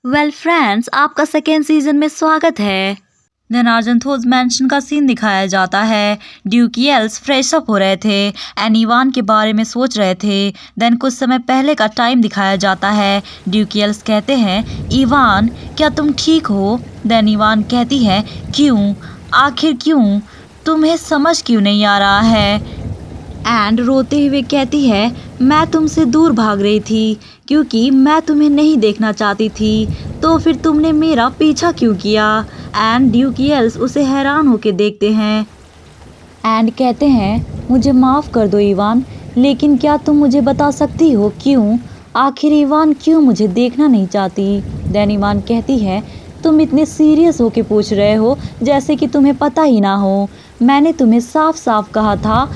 Well friends, आपका second season में स्वागत है। देन आर्जेंथोस मैंशन का सीन दिखाया जाता है। ड्यूकियल्स फ्रेश अप हो रहे थे एंड इवान के बारे में सोच रहे थे। देन कुछ समय पहले का टाइम दिखाया जाता है। ड्यूकियल्स कहते हैं, इवान क्या तुम ठीक हो? देन इवान कहती है, क्यों? आखिर क्यों? तुम्हें समझ क्यों नहीं आ रहा है? एंड रोते हुए कहती है, मैं तुमसे दूर भाग रही थी क्योंकि मैं तुम्हें नहीं देखना चाहती थी। तो फिर तुमने मेरा पीछा क्यों किया? एंड ड्यूकियल्स उसे हैरान होकर देखते हैं एंड कहते हैं, मुझे माफ़ कर दो इवान, लेकिन क्या तुम मुझे बता सकती हो क्यों? आखिर इवान क्यों मुझे देखना नहीं चाहती? देन इवान कहती है, तुम इतने सीरियस होके पूछ रहे हो जैसे कि तुम्हें पता ही ना हो। मैंने तुम्हें साफ साफ कहा था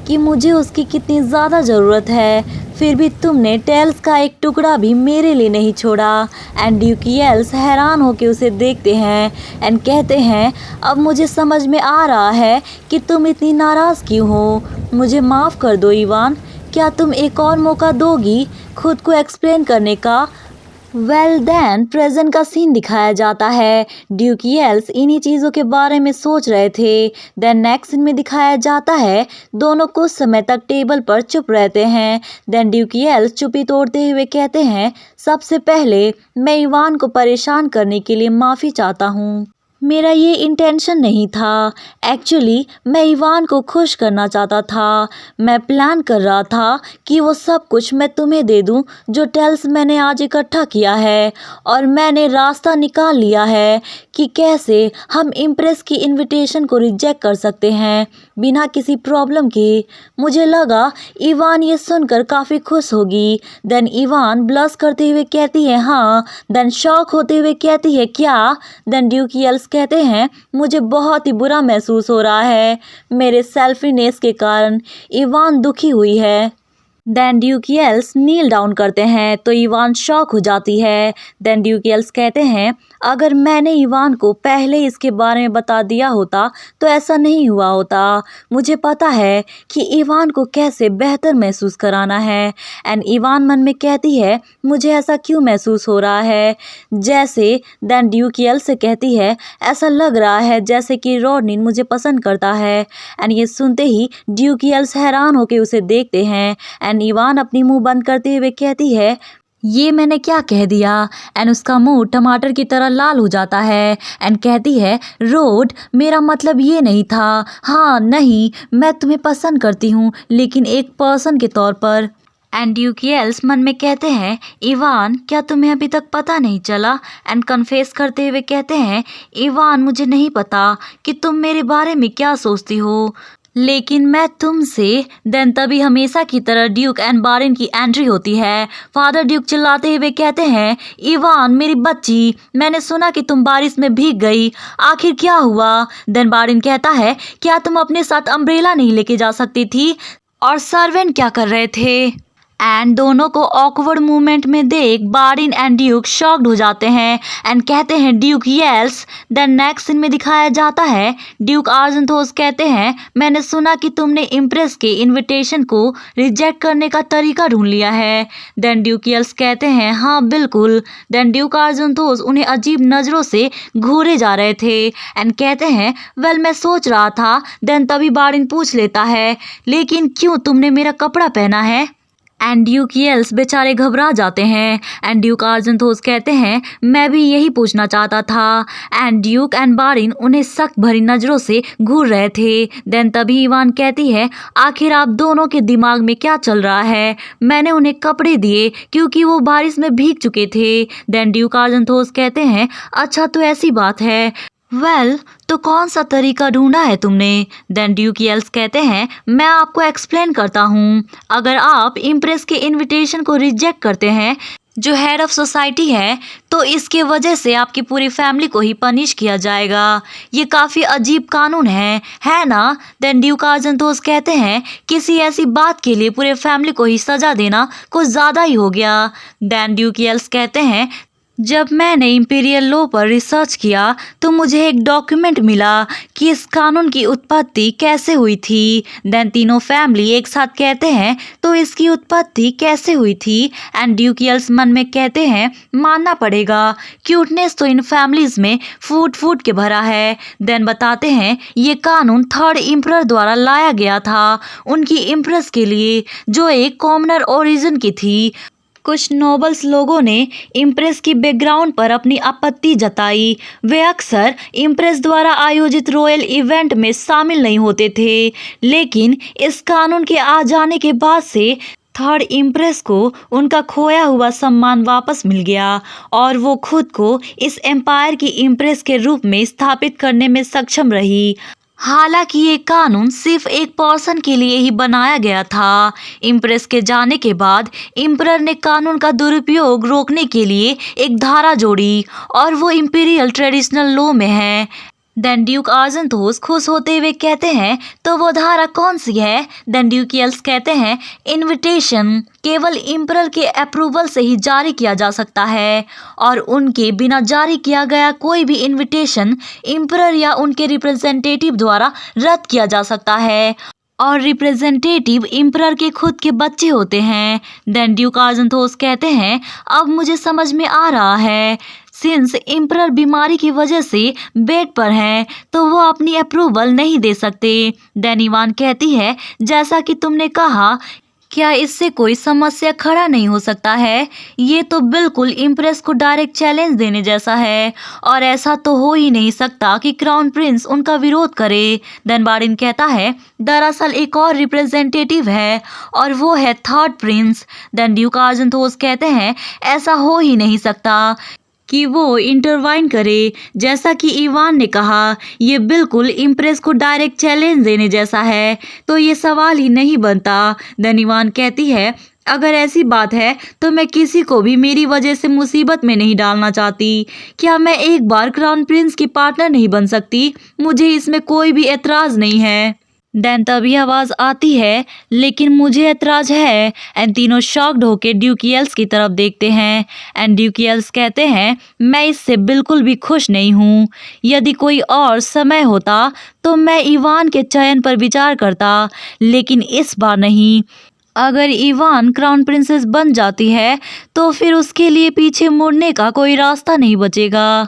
कि मुझे उसकी कितनी ज़्यादा ज़रूरत है, फिर भी तुमने टेल्स का एक टुकड़ा भी मेरे लिए नहीं छोड़ा। एंड ड्यूकियल्स हैरान होकर उसे देखते हैं एंड कहते हैं, अब मुझे समझ में आ रहा है कि तुम इतनी नाराज़ क्यों हो। मुझे माफ़ कर दो इवान, क्या तुम एक और मौका दोगी खुद को एक्सप्लेन करने का? वेल देन प्रेजेंट का सीन दिखाया जाता है। ड्यूकियल्स इन्हीं चीज़ों के बारे में सोच रहे थे। देन नेक्स्ट सीन में दिखाया जाता है, दोनों कुछ समय तक टेबल पर चुप रहते हैं। देन ड्यूकियल्स चुप्पी तोड़ते हुए कहते हैं, सबसे पहले मैं इवान को परेशान करने के लिए माफ़ी चाहता हूँ। मेरा ये इंटेंशन नहीं था। एक्चुअली मैं इवान को खुश करना चाहता था। मैं प्लान कर रहा था कि वो सब कुछ मैं तुम्हें दे दूं जो टेल्स मैंने आज इकट्ठा किया है, और मैंने रास्ता निकाल लिया है कि कैसे हम इम्प्रेस की इनविटेशन को रिजेक्ट कर सकते हैं बिना किसी प्रॉब्लम के। मुझे लगा इवान ये सुनकर काफ़ी खुश होगी। देन इवान ब्लश करते हुए कहती है, हाँ। देन शॉक होते हुए कहती है, क्या? देन ड्यूकियल्स कहते हैं, मुझे बहुत ही बुरा महसूस हो रहा है। मेरे सेल्फीनेस के कारण इवान दुखी हुई है। देन ड्यूकियल्स नील डाउन करते हैं तो इवान शॉक हो जाती है। देन ड्यूकियल्स कहते हैं, अगर मैंने इवान को पहले इसके बारे में बता दिया होता तो ऐसा नहीं हुआ होता। मुझे पता है कि इवान को कैसे बेहतर महसूस कराना है। एंड इवान मन में कहती है, मुझे ऐसा क्यों महसूस हो रहा है जैसे। देन ड्यूकियल्स से कहती है, ऐसा लग रहा है जैसे कि रॉडनिन मुझे पसंद करता है। एंड ये सुनते ही ड्यूकियल्स हैरान होकर उसे देखते हैं एंड इवान अपनी मुंह बंद करते हुए कहती है, ये मैंने क्या कह दिया? एंड उसका मुंह टमाटर की तरह लाल हो जाता है एंड कहती है, रोड, मेरा मतलब ये नहीं था। हाँ नहीं, मैं तुम्हें पसंद करती हूँ, लेकिन एक पर्सन के तौर पर। एंड ड्यूकियल्स मन में कहते हैं, इवान क्या तुम्हें अभी तक पता नहीं चला? एंड कन्फेस करते हुए कहते हैं, इवान मुझे नहीं पता कि तुम मेरे बारे में क्या सोचती हो, लेकिन मैं तुमसे। देन तभी हमेशा की तरह ड्यूक एंड बारिन की एंट्री होती है। फादर ड्यूक चिल्लाते हुए कहते हैं, इवान मेरी बच्ची, मैंने सुना कि तुम बारिश में भीग गई, आखिर क्या हुआ? देन बारिन कहता है, क्या तुम अपने साथ अम्ब्रेला नहीं लेके जा सकती थी? और सर्वेंट क्या कर रहे थे? एंड दोनों को ऑकवर्ड मूवमेंट में देख बारिन एंड ड्यूक शॉक्ड हो जाते हैं एंड कहते हैं, duke yes. Then next scene में दिखाया जाता है, ड्यूक आर्जेंथोस कहते हैं, मैंने सुना कि तुमने इम्प्रेस के इनविटेशन को रिजेक्ट करने का तरीका ढूंढ लिया है। देन ड्यूक यस कहते हैं, हाँ बिल्कुल। देन ड्यूक आर्जेंथोस उन्हें अजीब नज़रों से घूरे जा रहे थे एंड कहते हैं, वेल मैं सोच रहा था। देन तभी बारिन पूछ लेता है, लेकिन क्यों तुमने मेरा कपड़ा पहना है? एंड ड्यूकियल्स बेचारे घबरा जाते हैं एंड ड्यूक आर्जेंथोस कहते हैं, मैं भी यही पूछना चाहता था। एंड ड्यूक एंड बारिन उन्हें सख्त भरी नज़रों से घूर रहे थे। देन तभी इवान कहती है, आखिर आप दोनों के दिमाग में क्या चल रहा है? मैंने उन्हें कपड़े दिए क्योंकि वो बारिश में भीग चुके थे। देन ड्यूक आर्जेंथोस कहते हैं, अच्छा तो ऐसी बात है। वेल तो कौन सा तरीका ढूंढा है तुमने? देन ड्यूकियल्स कहते हैं, मैं आपको एक्सप्लेन करता हूँ। अगर आप इम्प्रेस के इनविटेशन को रिजेक्ट करते हैं जो हेड ऑफ सोसाइटी है, तो इसके वजह से आपकी पूरी फैमिली को ही पनिश किया जाएगा। ये काफ़ी अजीब कानून है ना? देन ड्यूक आर्जेंथोस कहते हैं, किसी ऐसी बात के लिए पूरे फैमिली को ही सज़ा देना कुछ ज़्यादा ही हो गया। देन ड्यूकियल्स कहते हैं, जब मैंने इम्पीरियल लॉ पर रिसर्च किया तो मुझे एक डॉक्यूमेंट मिला कि इस कानून की उत्पत्ति कैसे हुई थी। देन तीनों फैमिली एक साथ कहते हैं तो इसकी उत्पत्ति कैसे हुई थी। एंड ड्यूकियल्स मन में कहते हैं मानना पड़ेगा, क्यूटनेस तो इन फैमिलीज में फूट फूट के भरा है। देन बताते हैं ये कानून थर्ड इम्परर द्वारा लाया गया था उनकी इम्प्रेस के लिए, जो एक कॉमनर ओरिजिन की थी। कुछ नोबल्स लोगों ने इम्प्रेस की बैकग्राउंड पर अपनी आपत्ति जताई। वे अक्सर इम्प्रेस द्वारा आयोजित रॉयल इवेंट में शामिल नहीं होते थे, लेकिन इस कानून के आ जाने के बाद से थर्ड इम्प्रेस को उनका खोया हुआ सम्मान वापस मिल गया और वो खुद को इस एम्पायर की इम्प्रेस के रूप में स्थापित करने में सक्षम रही। हालांकि ये कानून सिर्फ एक पर्सन के लिए ही बनाया गया था। इम्प्रेस के जाने के बाद इम्परर ने कानून का दुरुपयोग रोकने के लिए एक धारा जोड़ी और वो इम्पीरियल ट्रेडिशनल लॉ में है। देन ड्यूक आर्जेंथोस खुश होते हुए कहते हैं तो वो धारा कौन सी है। देन ड्यूकियल्स कहते हैं इनविटेशन केवल इम्परर के अप्रूवल से ही जारी किया जा सकता है और उनके बिना जारी किया गया कोई भी इनविटेशन इम्परर या उनके रिप्रेजेंटेटिव द्वारा रद्द किया जा सकता है और रिप्रेजेंटेटिव इम्परर के खुद के बच्चे होते हैं। देन ड्यूक आर्जेंथोस कहते हैं अब मुझे समझ में आ रहा है, सिंस इम्परर बीमारी की वजह से बेड पर हैं तो वो अपनी अप्रूवल नहीं दे सकते। देन इवान कहती है जैसा कि तुमने कहा, क्या इससे कोई समस्या खड़ा नहीं हो सकता है। ये तो बिल्कुल इम्प्रेस को डायरेक्ट चैलेंज देने जैसा है और ऐसा तो हो ही नहीं सकता कि क्राउन प्रिंस उनका विरोध करे। देन बार्डिन कहता है दरअसल एक और रिप्रेजेंटेटिव है और वो है थर्ड प्रिंस। देन ड्यूक आर्जेंथोस कहते हैं ऐसा हो ही नहीं सकता कि वो इंटरवाइन करे। जैसा कि इवान ने कहा ये बिल्कुल इम्प्रेस को डायरेक्ट चैलेंज देने जैसा है, तो ये सवाल ही नहीं बनता। देन इवान कहती है अगर ऐसी बात है तो मैं किसी को भी मेरी वजह से मुसीबत में नहीं डालना चाहती। क्या मैं एक बार क्राउन प्रिंस की पार्टनर नहीं बन सकती? मुझे इसमें कोई भी एतराज़ नहीं है। देन तभी आवाज़ आती है लेकिन मुझे एतराज़ है। एंड तीनों शॉक्ड होकर ड्यूकियल्स की तरफ देखते हैं एंड ड्यूकियल्स कहते हैं मैं इससे बिल्कुल भी खुश नहीं हूँ। यदि कोई और समय होता तो मैं इवान के चयन पर विचार करता, लेकिन इस बार नहीं। अगर इवान क्राउन प्रिंसेस बन जाती है तो फिर उसके लिए पीछे मुड़ने का कोई रास्ता नहीं बचेगा।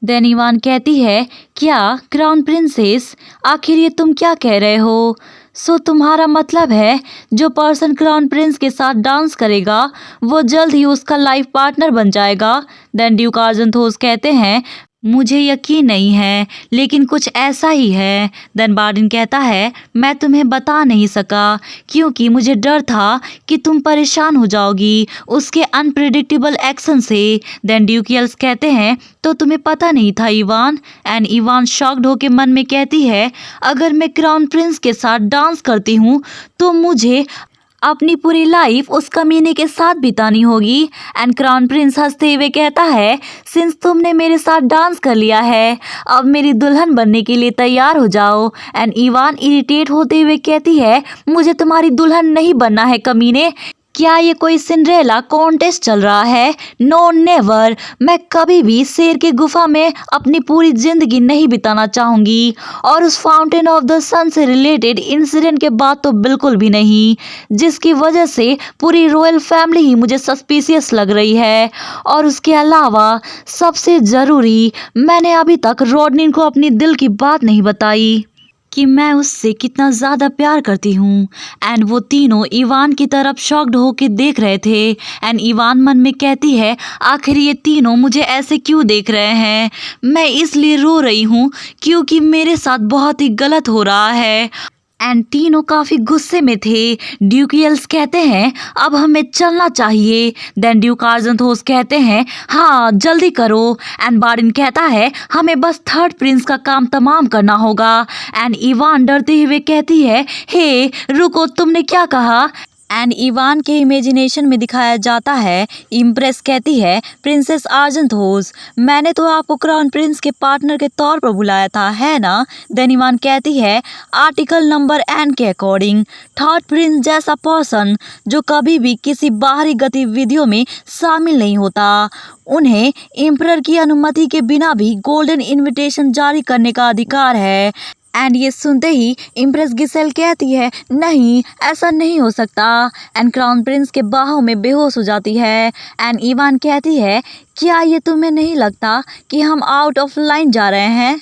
देन इवान कहती है क्या क्राउन प्रिंसेस, आखिर ये तुम क्या कह रहे हो? सो तुम्हारा मतलब है जो पर्सन क्राउन प्रिंस के साथ डांस करेगा वो जल्द ही उसका लाइफ पार्टनर बन जाएगा? देन ड्यूक आर्जेंथोस कहते हैं मुझे यकीन नहीं है लेकिन कुछ ऐसा ही है। देन बार्डिन कहता है मैं तुम्हें बता नहीं सका क्योंकि मुझे डर था कि तुम परेशान हो जाओगी उसके अनप्रिडिक्टेबल एक्शन से। देन ड्यूकियल्स कहते हैं तो तुम्हें पता नहीं था इवान? एंड इवान शॉक्ड होकर मन में कहती है अगर मैं क्राउन प्रिंस के साथ डांस करती हूँ तो मुझे अपनी पूरी लाइफ उस कमीने के साथ बितानी होगी। एंड क्राउन प्रिंस हंसते हुए कहता है सिंस तुमने मेरे साथ डांस कर लिया है अब मेरी दुल्हन बनने के लिए तैयार हो जाओ। एंड इवान इरिटेट होते हुए कहती है मुझे तुम्हारी दुल्हन नहीं बनना है कमीने। क्या ये कोई सिंड्रेला कॉन्टेस्ट चल रहा है? नो नेवर, मैं कभी भी शेर की गुफा में अपनी पूरी जिंदगी नहीं बिताना चाहूँगी और उस फाउंटेन ऑफ द सन से रिलेटेड इंसिडेंट के बाद तो बिल्कुल भी नहीं, जिसकी वजह से पूरी रॉयल फैमिली ही मुझे सस्पिशियस लग रही है। और उसके अलावा सबसे ज़रूरी, मैंने अभी तक रॉडनिन को अपनी दिल की बात नहीं बताई कि मैं उससे कितना ज़्यादा प्यार करती हूँ। एंड वो तीनों इवान की तरफ शॉक्ड होकर देख रहे थे। एंड इवान मन में कहती है आखिर ये तीनों मुझे ऐसे क्यों देख रहे हैं? मैं इसलिए रो रही हूँ क्योंकि मेरे साथ बहुत ही गलत हो रहा है। एंड तीनों काफ़ी गुस्से में थे। ड्यूकियल्स कहते हैं अब हमें चलना चाहिए। देन ड्यूक आर्जेंथोस कहते हैं हाँ जल्दी करो। एंड बार्डिन कहता है हमें बस थर्ड प्रिंस का काम तमाम करना होगा। एंड इवान डरते हुए कहती है हे रुको, तुमने क्या कहा? एंड इवान के इमेजिनेशन में दिखाया जाता है। इम्प्रेस कहती है, प्रिंसेस आर्जेंथोस, मैंने तो आपको क्राउन प्रिंस के पार्टनर के तौर पर बुलाया था, है ना? देन इवान कहती है, आर्टिकल नंबर एन के अकॉर्डिंग थर्ड प्रिंस जैसा पर्सन जो कभी भी किसी बाहरी गतिविधियों में शामिल नहीं होता, उन्हें एम्परर की अनुमति के बिना भी गोल्डन इनविटेशन जारी करने का अधिकार है। एंड ये सुनते ही इम्प्रेस गिसेल कहती है, नहीं ऐसा नहीं हो सकता। एंड क्राउन प्रिंस के बाहों में बेहोश हो जाती है। एंड इवान कहती है, क्या ये तुम्हें नहीं लगता कि हम आउट ऑफ लाइन जा रहे हैं?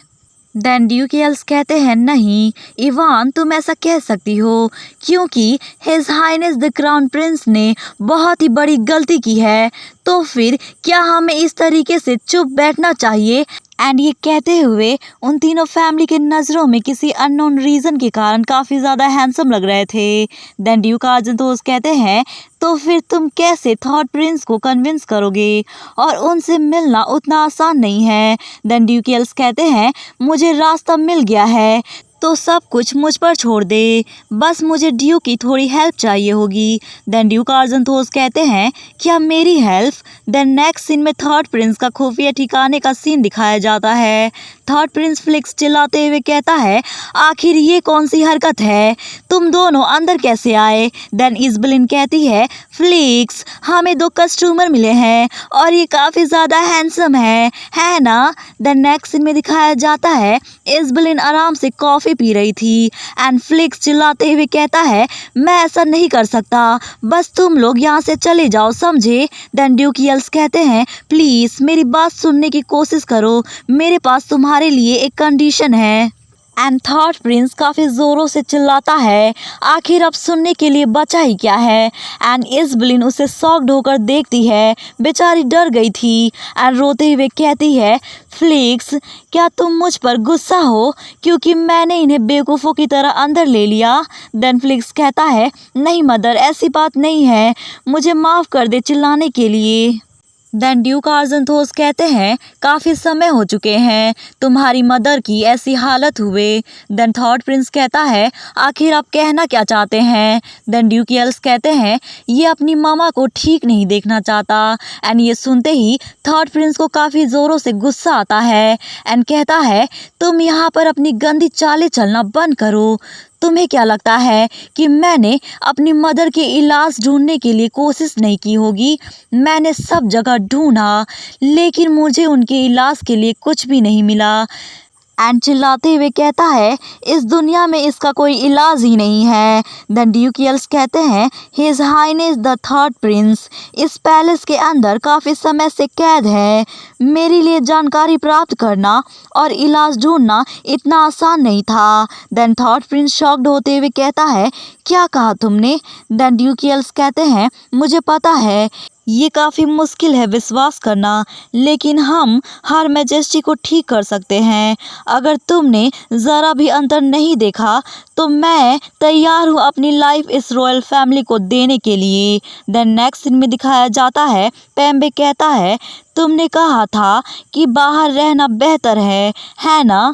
देन ड्यूकेल्स कहते हैं, नहीं इवान, तुम ऐसा कह सकती हो क्योंकि his highness the crown prince ने बहुत ही बड़ी गलती की है। तो फिर क्या हमें इस तरीके से चुप बैठना चाहिए? एंड ये कहते हुए उन तीनों फैमिली के नज़रों में किसी अननोन रीज़न के कारण काफ़ी ज़्यादा हैंडसम लग रहे थे। देन ड्यूक आर्जेंथोस कहते हैं, तो फिर तुम कैसे थर्ड प्रिंस को कन्विंस करोगे? और उनसे मिलना उतना आसान नहीं है। देन ड्यूकेल्स कहते हैं, मुझे रास्ता मिल गया है तो सब कुछ मुझ पर छोड़ दे, बस मुझे ड्यूक की थोड़ी हेल्प चाहिए होगी। देन ड्यूक आर्जेंथोस कहते हैं, क्या मेरी हेल्प? देन नेक्स्ट सीन में थर्ड प्रिंस का खुफिया ठिकाने का सीन दिखाया जाता है। थर्ड प्रिंस फ्लिक्स चिल्लाते हुए कहता है, आखिर ये कौन सी हरकत है? तुम दोनों अंदर कैसे आए? देन इज़बेलिन कहती है, फ्लिक्स, हमें 2 कस्टमर मिले हैं और ये काफ़ी ज़्यादा हैंडसम है ना? देन नेक्स्ट सीन में दिखाया जाता है, इज़बेलिन आराम से कॉफ़ी पी रही थी एंड फ्लिक्स चिल्लाते हुए कहता है, मैं ऐसा नहीं कर सकता, बस तुम लोग यहाँ से चले जाओ, समझे? देन ड्यूकेल्स कहते हैं, प्लीज़ मेरी बात सुनने की कोशिश करो, मेरे पास तुम्हारे लिए एक कंडीशन है। एंड थर्ड प्रिंस काफ़ी ज़ोरों से चिल्लाता है, आखिर अब सुनने के लिए बचा ही क्या है? एंड इज़बेलिन उसे शॉक्ड होकर देखती है, बेचारी डर गई थी एंड रोते हुए कहती है, फ्लिक्स, क्या तुम मुझ पर गुस्सा हो क्योंकि मैंने इन्हें बेवकूफ़ों की तरह अंदर ले लिया? देन फ्लिक्स कहता है, नहीं मदर, ऐसी बात नहीं है, मुझे माफ़ कर दे चिल्लाने के लिए। देन ड्यूक आर्जेंथोस कहते हैं, काफ़ी समय हो चुके हैं तुम्हारी मदर की ऐसी हालत हुए। देन थर्ड प्रिंस कहता है, आखिर आप कहना क्या चाहते हैं? देन ड्यूकेल्स कहते हैं, ये अपनी मामा को ठीक नहीं देखना चाहता। एंड ये सुनते ही थर्ड प्रिंस को काफ़ी ज़ोरों से गुस्सा आता है एंड कहता है, तुम यहाँ पर अपनी गंदी चालें चलना बंद करो। तुम्हें क्या लगता है कि मैंने अपनी मदर के इलाज ढूंढने के लिए कोशिश नहीं की होगी? मैंने सब जगह ढूंढा लेकिन मुझे उनके इलाज के लिए कुछ भी नहीं मिला। एंड चिल्लाते हुए कहता है, इस दुनिया में इसका कोई इलाज ही नहीं है। देन ड्यूकेल्स कहते हैं, his highness the third prince इस पैलेस के अंदर काफ़ी समय से कैद है। मेरे लिए जानकारी प्राप्त करना और इलाज ढूंढना इतना आसान नहीं था। देन थर्ड प्रिंस शॉक्ड होते हुए कहता है, क्या कहा तुमने? देन ड्यूकेल्स कहते हैं, मुझे पता है ये काफ़ी मुश्किल है विश्वास करना, लेकिन हम हर मैजेस्टी को ठीक कर सकते हैं। अगर तुमने ज़रा भी अंतर नहीं देखा तो मैं तैयार हूँ अपनी लाइफ इस रॉयल फैमिली को देने के लिए। देन नेक्स्ट सीन में दिखाया जाता है, पेम्बे कहता है, तुमने कहा था कि बाहर रहना बेहतर है ना?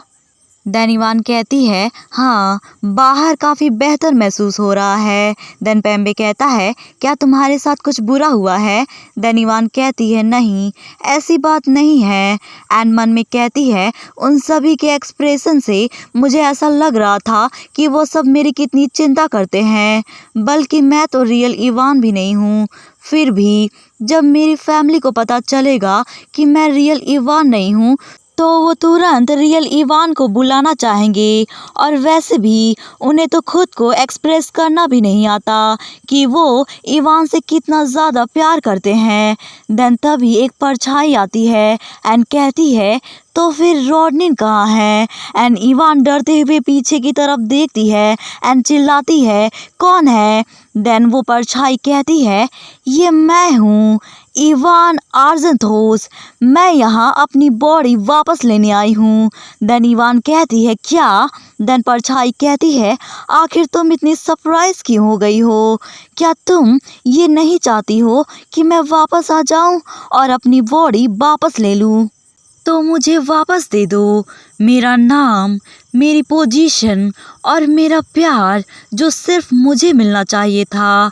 देन इवान कहती है, हाँ बाहर काफ़ी बेहतर महसूस हो रहा है। देन पेम्बे कहता है, क्या तुम्हारे साथ कुछ बुरा हुआ है? देन इवान कहती है, नहीं ऐसी बात नहीं है। एंड मन में कहती है, उन सभी के एक्सप्रेशन से मुझे ऐसा लग रहा था कि वो सब मेरी कितनी चिंता करते हैं, बल्कि मैं तो रियल इवान भी नहीं हूँ। फिर भी जब मेरी फैमिली को पता चलेगा कि मैं रियल इवान नहीं हूँ तो वो तुरंत रियल इवान को बुलाना चाहेंगे, और वैसे भी उन्हें तो खुद को एक्सप्रेस करना भी नहीं आता कि वो इवान से कितना ज़्यादा प्यार करते हैं। देन तभी एक परछाई आती है एंड कहती है, तो फिर रॉडनिन कहाँ है? एंड इवान डरते हुए पीछे की तरफ देखती है एंड चिल्लाती है, कौन है? देन वो परछाई कहती है, ये मैं हूँ, इवान आर्जेंथोस, मैं यहाँ अपनी बॉडी वापस लेने आई हूँ। देन इवान कहती है, क्या? देन परछाई कहती है, आखिर तुम इतनी सरप्राइज क्यों हो गई हो? क्या तुम ये नहीं चाहती हो कि मैं वापस आ जाऊँ और अपनी बॉडी वापस ले लूँ? तो मुझे वापस दे दो मेरा नाम, मेरी पोजीशन और मेरा प्यार जो सिर्फ मुझे मिलना चाहिए था।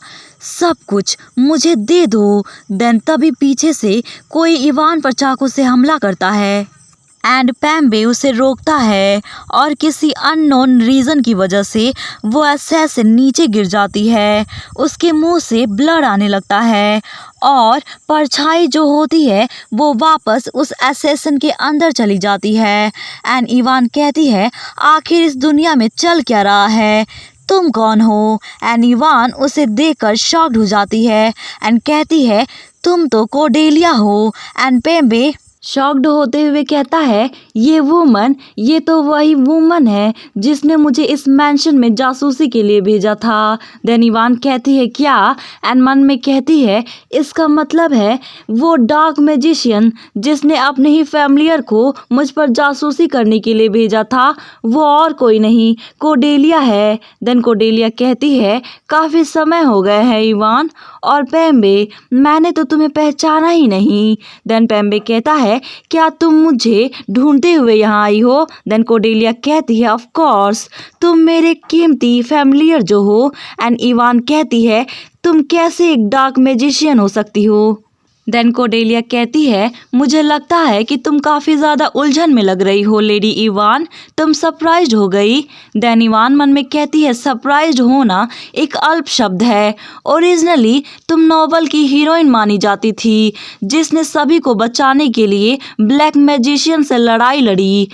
सब कुछ मुझे दे दो। देन तभी पीछे से कोई इवान पर चाकू से हमला करता है एंड पैम्बे उसे रोकता है और किसी अननोन रीज़न की वजह से वो असैसिन नीचे गिर जाती है। उसके मुंह से ब्लड आने लगता है और परछाई जो होती है वो वापस उस असैसिन के अंदर चली जाती है। एंड इवान कहती है, आखिर इस दुनिया में चल क्या रहा है, तुम कौन हो? एंड इवान उसे देखकर शॉक्ड हो जाती है एंड कहती है, तुम तो कोर्डेलिया हो। एंड पैम्बे शॉक्ड होते हुए कहता है, ये तो वही वुमन है जिसने मुझे इस मैंशन में जासूसी के लिए भेजा था। देन इवान कहती है, क्या? एंड मन में कहती है, इसका मतलब है वो डार्क मैजिशियन जिसने अपने ही फैमिलियर को मुझ पर जासूसी करने के लिए भेजा था, वो और कोई नहीं, कोर्डेलिया है। देन कोर्डेलिया कहती है, काफ़ी समय हो गए हैं इवान और पैम्बे, मैंने तो तुम्हें पहचाना ही नहीं। देन पैम्बे कहता है, क्या तुम मुझे ढूंढते हुए यहाँ आई हो? देन कोर्डेलिया कहती है, ऑफ कोर्स, तुम मेरे कीमती फैमिलियर जो हो। एंड इवान कहती है, तुम कैसे एक डार्क मैजिशियन हो सकती हो? देन कोर्डेलिया कहती है, मुझे लगता है कि तुम काफ़ी ज़्यादा उलझन में लग रही हो लेडी इवान, तुम सरप्राइज्ड हो गई। देन इवान मन में कहती है, सरप्राइज्ड होना एक अल्प शब्द है। ओरिजिनली तुम नॉवल की हीरोइन मानी जाती थी जिसने सभी को बचाने के लिए ब्लैक मैजिशियन से लड़ाई लड़ी,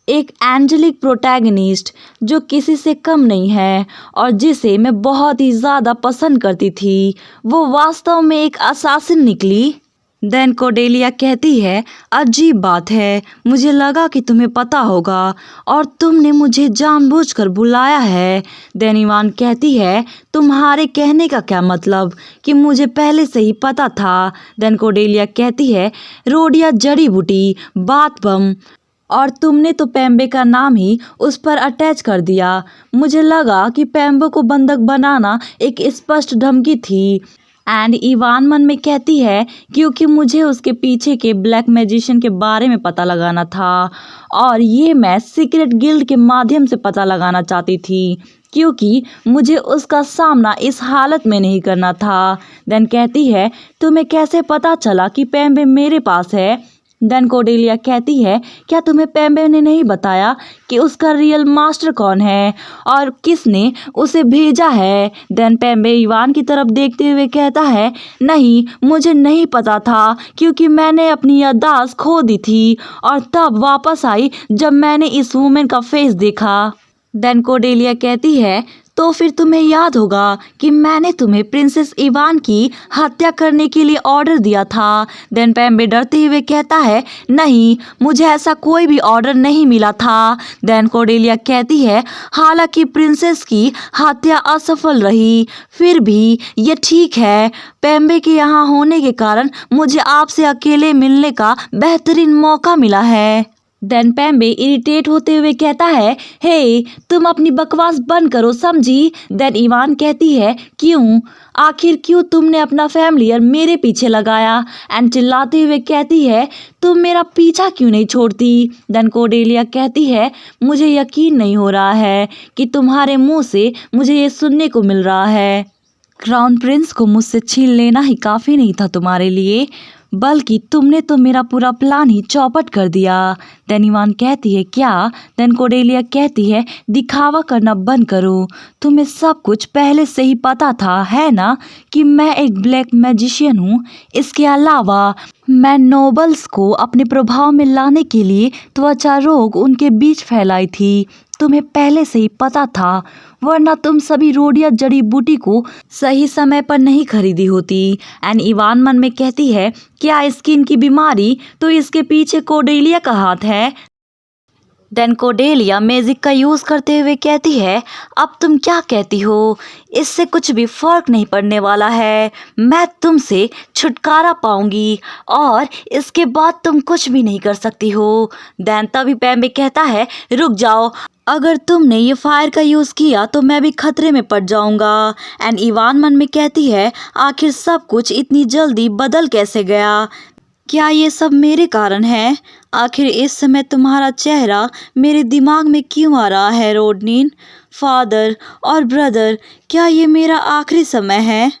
एक एंजेलिक प्रोटैगनिस्ट जो किसी से कम नहीं है और जिसे मैं बहुत ही ज़्यादा पसंद करती थी, वो वास्तव में एक असासिन निकली। देन कोर्डेलिया कहती है, अजीब बात है, मुझे लगा कि तुम्हें पता होगा और तुमने मुझे जानबूझकर बुलाया है। देन इवान कहती है, तुम्हारे कहने का क्या मतलब कि मुझे पहले से ही पता था? देन कोर्डेलिया कहती है, रोडिया जड़ी बूटी, बात बम, और तुमने तो पैम्बे का नाम ही उस पर अटैच कर दिया। मुझे लगा कि पैम्बे को बंधक बनाना एक स्पष्ट धमकी थी। एंड इवान मन में कहती है, क्योंकि मुझे उसके पीछे के ब्लैक मैजिशियन के बारे में पता लगाना था और ये मैं सीक्रेट गिल्ड के माध्यम से पता लगाना चाहती थी, क्योंकि मुझे उसका सामना इस हालत में नहीं करना था। देन कहती है, तुम्हें कैसे पता चला कि पैम्बे मेरे पास है? देन कोर्डेलिया कहती है, क्या तुम्हें पैम्बे ने नहीं बताया कि उसका रियल मास्टर कौन है और किसने उसे भेजा है? देन पैम्बे इवान की तरफ देखते हुए कहता है, नहीं, मुझे नहीं पता था क्योंकि मैंने अपनी याददाश्त खो दी थी और तब वापस आई जब मैंने इस वुमेन का फेस देखा। देन कोर्डेलिया कहती है, तो फिर तुम्हें याद होगा कि मैंने तुम्हें प्रिंसेस इवान की हत्या करने के लिए ऑर्डर दिया था। देन पैम्बे डरते हुए कहता है, नहीं, मुझे ऐसा कोई भी ऑर्डर नहीं मिला था। देन कोर्डेलिया कहती है, हालांकि प्रिंसेस की हत्या असफल रही, फिर भी ये ठीक है, पैम्बे के यहाँ होने के कारण मुझे आपसे अकेले मिलने का बेहतरीन मौका मिला है। देन पैम्बे इरिटेट होते हुए कहता है, हे, तुम अपनी बकवास बंद करो, समझी? देन इवान कहती है, क्यों? आखिर क्यों तुमने अपना फैमिलियर मेरे पीछे लगाया? एंड चिल्लाते हुए कहती है, तुम मेरा पीछा क्यों नहीं छोड़ती? देन कोर्डेलिया कहती है, मुझे यकीन नहीं हो रहा है कि तुम्हारे मुंह से मुझे ये सुनने को मिल रहा है। क्राउन प्रिंस को मुझसे छीन लेना ही काफ़ी नहीं था तुम्हारे लिए, बल्कि तुमने तो मेरा पूरा प्लान ही चौपट कर दिया। देन इवान कहती है, क्या? देन कोर्डेलिया कहती है, दिखावा करना बंद करो, तुम्हें सब कुछ पहले से ही पता था, है ना, कि मैं एक ब्लैक मैजिशियन हूँ। इसके अलावा मैं नोबल्स को अपने प्रभाव में लाने के लिए त्वचा रोग उनके बीच फैलाई थी, तुम्हें पहले से ही पता था, वरना तुम सभी रोडिया जड़ी बूटी को सही समय पर नहीं खरीदी होती। एंड इवान मन में कहती है, क्या स्किन की बीमारी? तो इसके पीछे कोर्डेलिया का हाथ है। देन कोर्डेलिया मैजिक का यूज़ करते हुए कहती है, अब तुम क्या कहती हो? इससे कुछ भी फर्क नहीं पड़ने वाला है, मैं तुमसे छुटकारा पाऊंगी और इसके बाद तुम कुछ भी नहीं कर सकती हो। देन तभी पैम्बे कहता है, रुक जाओ, अगर तुमने ये फायर का यूज़ किया तो मैं भी खतरे में पड़ जाऊंगा। एंड इवान मन में कहती है, आखिर सब कुछ इतनी जल्दी बदल कैसे गया? क्या ये सब मेरे कारण है? आखिर इस समय तुम्हारा चेहरा मेरे दिमाग में क्यों आ रहा है रोडनीन? फादर और ब्रदर, क्या ये मेरा आखिरी समय है?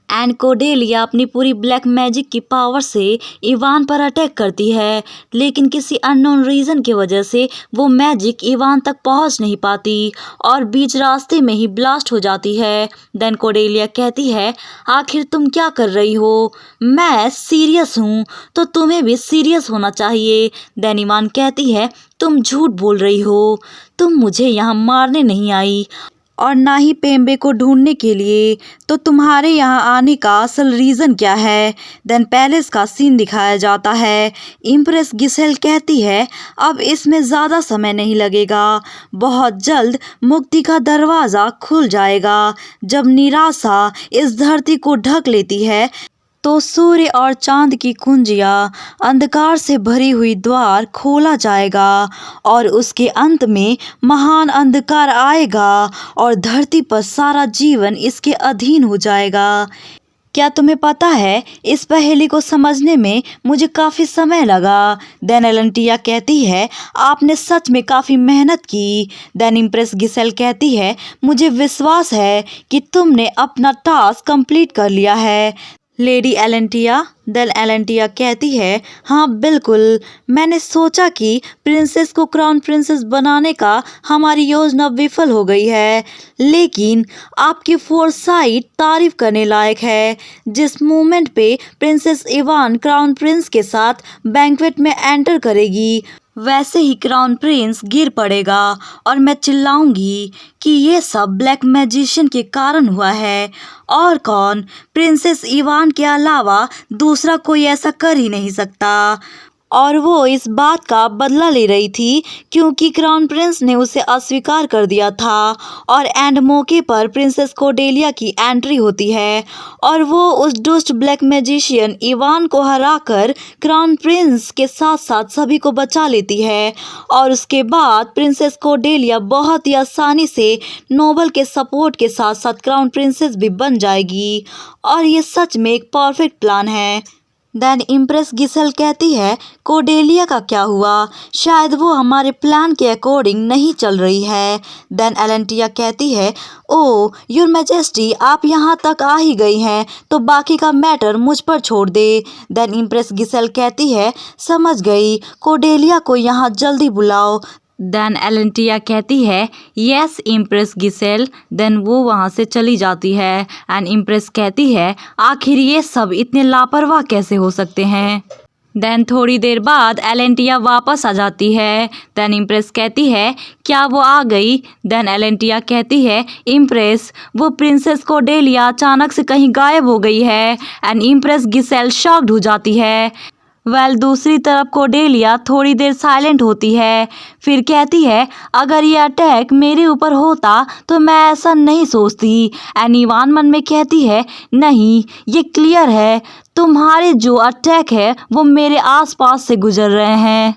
एंड कोडेलिया अपनी पूरी ब्लैक मैजिक की पावर से इवान पर अटैक करती है, लेकिन किसी अननोन रीज़न की वजह से वो मैजिक इवान तक पहुंच नहीं पाती और बीच रास्ते में ही ब्लास्ट हो जाती है। देन कोडेलिया कहती है, आखिर तुम क्या कर रही हो? मैं सीरियस हूँ, तो तुम्हें भी सीरियस होना चाहिए। देन इवान कहती है, तुम झूठ बोल रही हो, तुम मुझे यहाँ मारने नहीं आई और ना ही पेम्बे को ढूंढने के लिए, तो तुम्हारे यहाँ आने का असल रीज़न क्या है? देन पैलेस का सीन दिखाया जाता है। इम्प्रेस गिसेल कहती है, अब इसमें ज़्यादा समय नहीं लगेगा, बहुत जल्द मुक्ति का दरवाज़ा खुल जाएगा। जब निराशा इस धरती को ढक लेती है तो सूर्य और चांद की कुंजियाँ अंधकार से भरी हुई द्वार खोला जाएगा और उसके अंत में महान अंधकार आएगा और धरती पर सारा जीवन इसके अधीन हो जाएगा। क्या तुम्हें पता है, इस पहेली को समझने में मुझे काफ़ी समय लगा। देन एलेंटिया कहती है, आपने सच में काफ़ी मेहनत की। देन इम्प्रेस गिसेल कहती है, मुझे विश्वास है कि तुमने अपना टास्क कंप्लीट कर लिया है लेडी एलेंटिया। देन एलेंटिया कहती है, हाँ बिल्कुल, मैंने सोचा कि प्रिंसेस को क्राउन प्रिंसेस बनाने का हमारी योजना विफल हो गई है, लेकिन आपकी फोरसाइट तारीफ करने लायक है। जिस मोमेंट पे प्रिंसेस इवान क्राउन प्रिंस के साथ बैंक्वेट में एंटर करेगी, वैसे ही क्राउन प्रिंस गिर पड़ेगा और मैं चिल्लाऊंगी कि ये सब ब्लैक मैजिशियन के कारण हुआ है। और कौन? प्रिंसेस इवान के अलावा दूसरा कोई ऐसा कर ही नहीं सकता। और वो इस बात का बदला ले रही थी क्योंकि क्राउन प्रिंस ने उसे अस्वीकार कर दिया था और एंड मौके पर प्रिंसेस कोडेलिया की एंट्री होती है और वो उस दुष्ट ब्लैक मैजिशियन इवान को हराकर क्राउन प्रिंस के साथ साथ सभी को बचा लेती है और उसके बाद प्रिंसेस कोडेलिया बहुत ही आसानी से नोबल के सपोर्ट के साथ साथ क्राउन प्रिंसेस भी बन जाएगी और ये सच में एक परफेक्ट प्लान है। देन इम्प्रेस गिसेल कहती है, कोडेलिया का क्या हुआ? शायद वो हमारे प्लान के अकॉर्डिंग नहीं चल रही है। देन एलेंटिया कहती है, ओ योर मैजेस्टी, आप यहाँ तक आ ही गई हैं तो बाकी का मैटर मुझ पर छोड़ दे। देन इम्प्रेस गिसेल कहती है, समझ गई, कोडेलिया को यहाँ जल्दी बुलाओ। देन एलेंटिया कहती है, यस इम्प्रेस गिसेल। देन वो वहाँ से चली जाती है एंड इम्प्रेस कहती है, आखिर ये सब इतने लापरवाह कैसे हो सकते हैं? देन थोड़ी देर बाद एलेंटिया वापस आ जाती है। देन इम्प्रेस कहती है, क्या वो आ गई? देन एलेंटिया कहती है, इम्प्रेस, वो प्रिंसेस कोडेलिया अचानक से कहीं गायब हो गई है एंड इम्प्रेस गिसेल शॉक्ड हो जाती है। दूसरी तरफ कोडेलिया थोड़ी देर साइलेंट होती है, फिर कहती है, अगर ये अटैक मेरे ऊपर होता तो मैं ऐसा नहीं सोचती। एंड इवान मन में कहती है, नहीं, ये क्लियर है, तुम्हारे जो अटैक है वो मेरे आसपास से गुजर रहे हैं।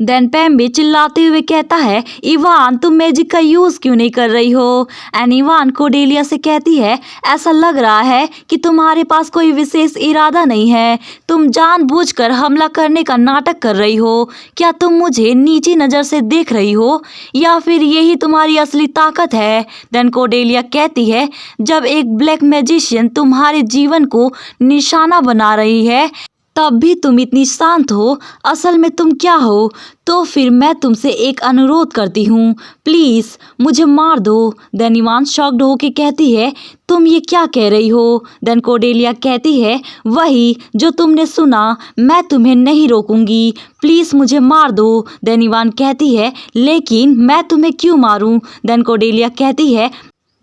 देन पेम्बे चिल्लाते हुए कहता है, इवान तुम मैजिक का यूज़ क्यों नहीं कर रही हो? एंड इवान कोडेलिया से कहती है, ऐसा लग रहा है कि तुम्हारे पास कोई विशेष इरादा नहीं है, तुम जानबूझकर हमला करने का नाटक कर रही हो। क्या तुम मुझे नीची नज़र से देख रही हो या फिर यही तुम्हारी असली ताकत है? देन कोडेलिया कहती है, जब एक ब्लैक मैजिशियन तुम्हारे जीवन को निशाना बना रही है तब भी तुम इतनी शांत हो, असल में तुम क्या हो? तो फिर मैं तुमसे एक अनुरोध करती हूँ, प्लीज़ मुझे मार दो। देन इवान शॉक्ड होके कहती है, तुम ये क्या कह रही हो? देन कोडेलिया कहती है, वही जो तुमने सुना, मैं तुम्हें नहीं रोकूंगी, प्लीज़ मुझे मार दो। देन इवान कहती है, लेकिन मैं तुम्हें क्यों मारूं? देन कोडेलिया कहती है,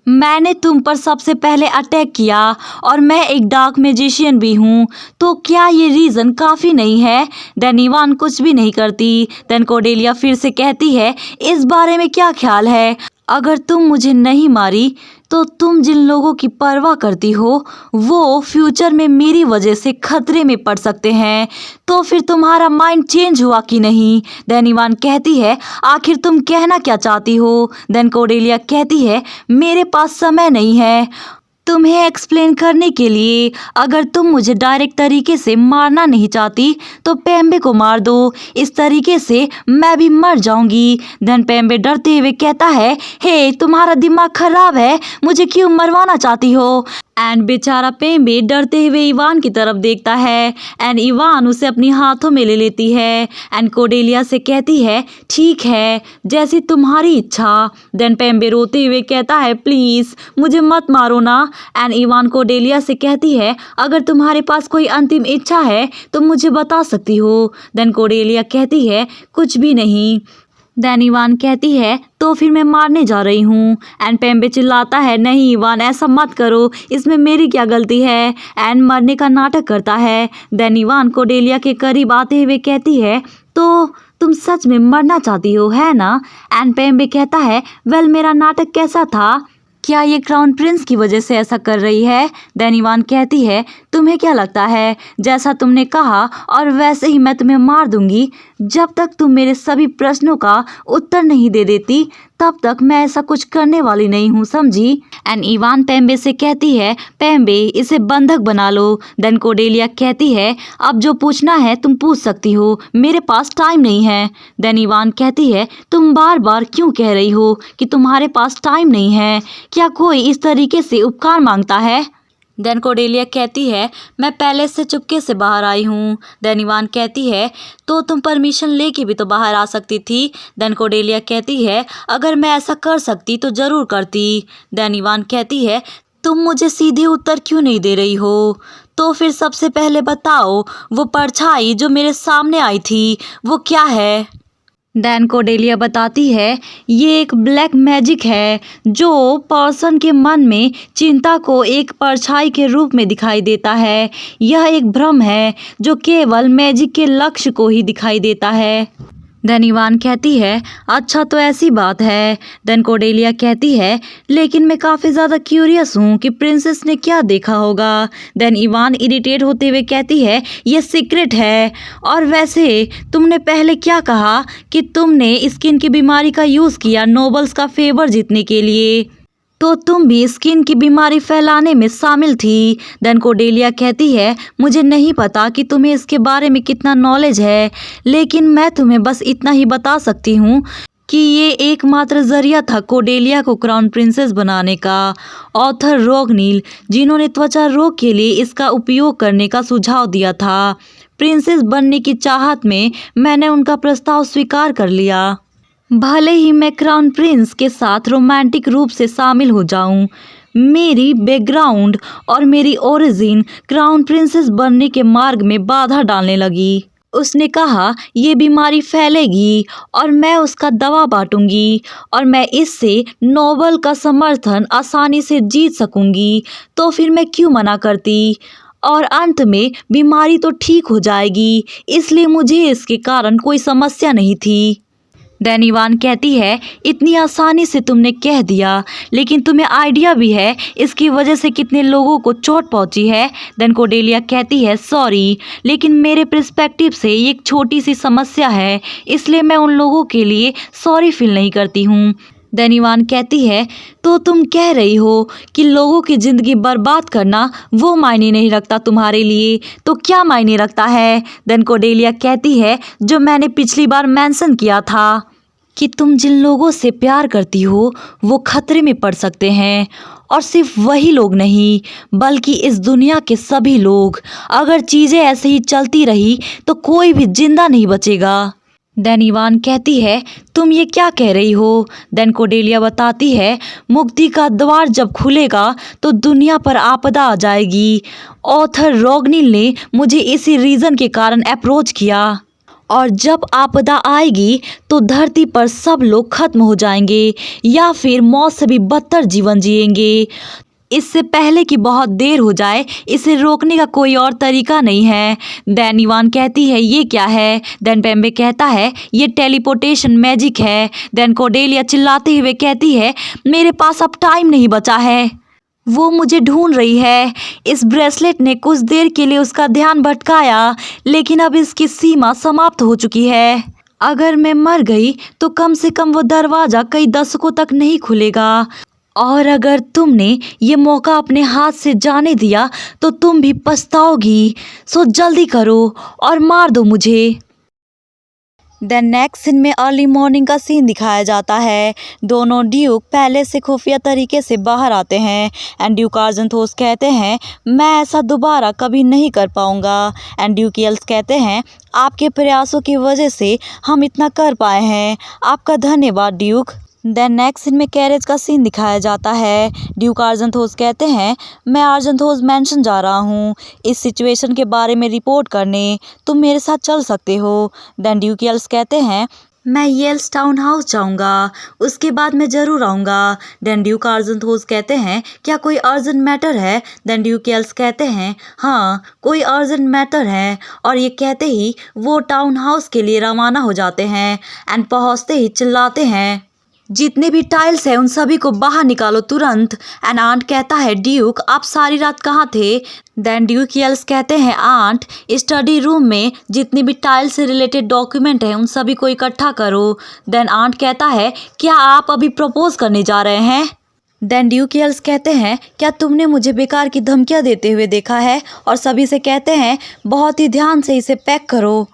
मैंने तुम पर सबसे पहले अटैक किया और मैं एक डार्क मैजिशियन भी हूँ, तो क्या ये रीज़न काफ़ी नहीं है? देन इवान कुछ भी नहीं करती। देन कोडेलिया फिर से कहती है, इस बारे में क्या ख्याल है? अगर तुम मुझे नहीं मारी तो तुम जिन लोगों की परवाह करती हो वो फ्यूचर में मेरी वजह से खतरे में पड़ सकते हैं, तो फिर तुम्हारा माइंड चेंज हुआ कि नहीं? देन इवान कहती है, आखिर तुम कहना क्या चाहती हो? देन कोडेलिया कहती है, मेरे पास समय नहीं है तुम्हें एक्सप्लेन करने के लिए। अगर तुम मुझे डायरेक्ट तरीके से मारना नहीं चाहती तो पेम्बे को मार दो, इस तरीके से मैं भी मर जाऊंगी। देन पेम्बे डरते हुए कहता है, हे तुम्हारा दिमाग खराब है, मुझे क्यों मरवाना चाहती हो? एंड बेचारा पेम्बे डरते हुए इवान की तरफ देखता है एंड इवान उसे अपनी हाथों में ले लेती है एंड कोडेलिया से कहती है ठीक है जैसी तुम्हारी इच्छा। देन पेम्बे रोते हुए कहता है प्लीज़ मुझे मत मारो ना। एंड इवान कोडेलिया से कहती है अगर तुम्हारे पास कोई अंतिम इच्छा है तो मुझे बता सकती हो। देन कोडेलिया कहती है कुछ भी नहीं। देन इवान कहती है तो फिर मैं मारने जा रही हूँ। एंड पेम्बे चिल्लाता है नहीं इवान ऐसा मत करो इसमें मेरी क्या गलती है एंड मरने का नाटक करता है। देन इवान कोडेलिया के करीब आते हुए कहती है तो तुम सच में मरना चाहती हो है ना। एंड पेम्बे कहता है वेल मेरा नाटक कैसा था, क्या ये क्राउन प्रिंस की वजह से ऐसा कर रही है। देन इवान कहती है तुम्हें क्या लगता है जैसा तुमने कहा और वैसे ही मैं तुम्हें मार दूंगी। जब तक तुम मेरे सभी प्रश्नों का उत्तर नहीं दे देती तब तक मैं ऐसा कुछ करने वाली नहीं हूँ समझी। एंड इवान पेम्बे से कहती है पेम्बे इसे बंधक बना लो। देन कोडेलिया कहती है अब जो पूछना है तुम पूछ सकती हो मेरे पास टाइम नहीं है। देन इवान कहती है तुम बार बार क्यों कह रही हो कि तुम्हारे पास टाइम नहीं है, क्या कोई इस तरीके से उपकार मांगता है। देन कोडेलिया कहती है मैं पहले से चुपके से बाहर आई हूँ। देन इवान कहती है तो तुम परमिशन लेके भी तो बाहर आ सकती थी। देन कोडेलिया कहती है अगर मैं ऐसा कर सकती तो ज़रूर करती। देन इवान कहती है तुम मुझे सीधे उत्तर क्यों नहीं दे रही हो, तो फिर सबसे पहले बताओ वो परछाई जो मेरे सामने आई थी वो क्या है। देन कोडेलिया बताती है ये एक ब्लैक मैजिक है जो पर्सन के मन में चिंता को एक परछाई के रूप में दिखाई देता है। यह एक भ्रम है जो केवल मैजिक के लक्ष्य को ही दिखाई देता है। देन इवान कहती है अच्छा तो ऐसी बात है। देन कोडेलिया कहती है लेकिन मैं काफ़ी ज़्यादा क्यूरियस हूँ कि प्रिंसेस ने क्या देखा होगा। देन इवान इरिटेट होते हुए कहती है ये सीक्रेट है और वैसे तुमने पहले क्या कहा कि तुमने स्किन की बीमारी का यूज़ किया नोबल्स का फेवर जीतने के लिए, तो तुम भी स्किन की बीमारी फैलाने में शामिल थी। देन कोडेलिया कहती है मुझे नहीं पता कि तुम्हें इसके बारे में कितना नॉलेज है लेकिन मैं तुम्हें बस इतना ही बता सकती हूँ कि ये एकमात्र जरिया था कोडेलिया को क्राउन प्रिंसेस बनाने का। ऑथर रोगनील जिन्होंने त्वचा रोग के लिए इसका उपयोग करने का सुझाव दिया था। प्रिंसेस बनने की चाहत में मैंने उनका प्रस्ताव स्वीकार कर लिया। भले ही मैं क्राउन प्रिंस के साथ रोमांटिक रूप से शामिल हो जाऊं, मेरी बैकग्राउंड और मेरी ओरिजिन क्राउन प्रिंसेस बनने के मार्ग में बाधा डालने लगी। उसने कहा ये बीमारी फैलेगी और मैं उसका दवा बांटूंगी और मैं इससे नोबल का समर्थन आसानी से जीत सकूंगी, तो फिर मैं क्यों मना करती। और अंत में बीमारी तो ठीक हो जाएगी, इसलिए मुझे इसके कारण कोई समस्या नहीं थी। देन इवान कहती है इतनी आसानी से तुमने कह दिया लेकिन तुम्हें आइडिया भी है इसकी वजह से कितने लोगों को चोट पहुंची है। देन कोडेलिया कहती है सॉरी लेकिन मेरे पर्सपेक्टिव से ये एक छोटी सी समस्या है इसलिए मैं उन लोगों के लिए सॉरी फील नहीं करती हूँ। देन इवान कहती है तो तुम कह रही हो कि लोगों की ज़िंदगी बर्बाद करना वो मायने नहीं रखता तुम्हारे लिए, तो क्या मायने रखता है। देन कोडेलिया कहती है जो मैंने पिछली बार मेंशन किया था कि तुम जिन लोगों से प्यार करती हो वो खतरे में पड़ सकते हैं और सिर्फ वही लोग नहीं बल्कि इस दुनिया के सभी लोग। अगर चीज़ें ऐसे ही चलती रही तो कोई भी जिंदा नहीं बचेगा। देन इवान कहती है तुम ये क्या कह रही हो। देन कोडेलिया बताती है मुक्ति का द्वार जब खुलेगा तो दुनिया पर आपदा आ जाएगी। ऑथर रोगनील ने मुझे इसी रीज़न के कारण अप्रोच किया और जब आपदा आएगी तो धरती पर सब लोग खत्म हो जाएंगे या फिर मौत से भी बदतर जीवन जिएंगे। इससे पहले कि बहुत देर हो जाए इसे रोकने का कोई और तरीका नहीं है। देन इवान कहती है ये क्या है। देन पेम्बे कहता है ये टेलीपोर्टेशन मैजिक है। देन कोडेलिया चिल्लाते हुए कहती है मेरे पास अब टाइम नहीं बचा है, वो मुझे ढूंढ रही है। इस ब्रेसलेट ने कुछ देर के लिए उसका ध्यान भटकाया लेकिन अब इसकी सीमा समाप्त हो चुकी है। अगर मैं मर गई तो कम से कम वो दरवाज़ा कई दशकों तक नहीं खुलेगा और अगर तुमने ये मौका अपने हाथ से जाने दिया तो तुम भी पछताओगी। सो जल्दी करो और मार दो मुझे। देन नेक्स्ट सीन में अर्ली मॉर्निंग का सीन दिखाया जाता है। दोनों ड्यूक पहले से खुफिया तरीके से बाहर आते हैं एंड ड्यूक आर्जेंथोस कहते हैं मैं ऐसा दोबारा कभी नहीं कर पाऊंगा एंड ड्यूकियल्स कहते हैं आपके प्रयासों की वजह से हम इतना कर पाए हैं, आपका धन्यवाद ड्यूक। देन नेक्स्ट सीन में कैरेज का सीन दिखाया जाता है। ड्यूक आर्जेंथोस कहते हैं मैं आर्जेंथोस मैंशन जा रहा हूँ इस सिचुएशन के बारे में रिपोर्ट करने, तुम मेरे साथ चल सकते हो। देन ड्यूकियल्स कहते हैं मैं येल्स टाउन हाउस जाऊंगा, उसके बाद मैं ज़रूर आऊँगा। देन ड्यूक आर्जेंथोस कहते हैं क्या कोई अर्जेंट मैटर है। देन ड्यूकियल्स कहते हैं हाँ कोई अर्जेंट मैटर है, और ये कहते ही वो टाउन हाउस के लिए रवाना हो जाते हैं एंड पहुँचते ही चिल्लाते हैं जितने भी टाइल्स हैं उन सभी को बाहर निकालो तुरंत। एंड आंट कहता है ड्यूक आप सारी रात कहाँ थे। देन ड्यूकियल्स कहते हैं आंट स्टडी रूम में जितनी भी टाइल से रिलेटेड डॉक्यूमेंट हैं उन सभी को इकट्ठा करो। देन आंट कहता है क्या आप अभी प्रपोज करने जा रहे हैं। देन ड्यूकियल्स कहते हैं क्या तुमने मुझे बेकार की धमकियाँ देते हुए देखा है, और सभी से कहते हैं बहुत ही ध्यान से इसे पैक करो।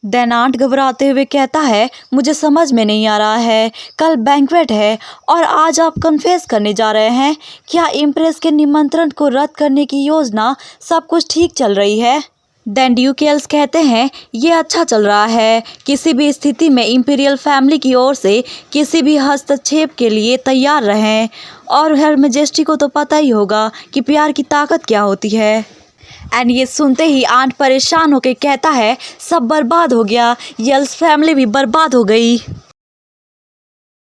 देन आंट घबराते हुए कहता है मुझे समझ में नहीं आ रहा है, कल बैंक्वेट है और आज आप कन्फेस करने जा रहे हैं, क्या इम्प्रेस के निमंत्रण को रद्द करने की योजना सब कुछ ठीक चल रही है। देन ड्यूकियल्स कहते हैं ये अच्छा चल रहा है, किसी भी स्थिति में इम्पीरियल फैमिली की ओर से किसी भी हस्तक्षेप के लिए तैयार रहें, और हर मेजेस्टी को तो पता ही होगा कि प्यार की ताकत क्या होती है। एंड ये सुनते ही आंट परेशान होकर कहता है सब बर्बाद हो गया, येल्स फैमिली भी बर्बाद हो गई।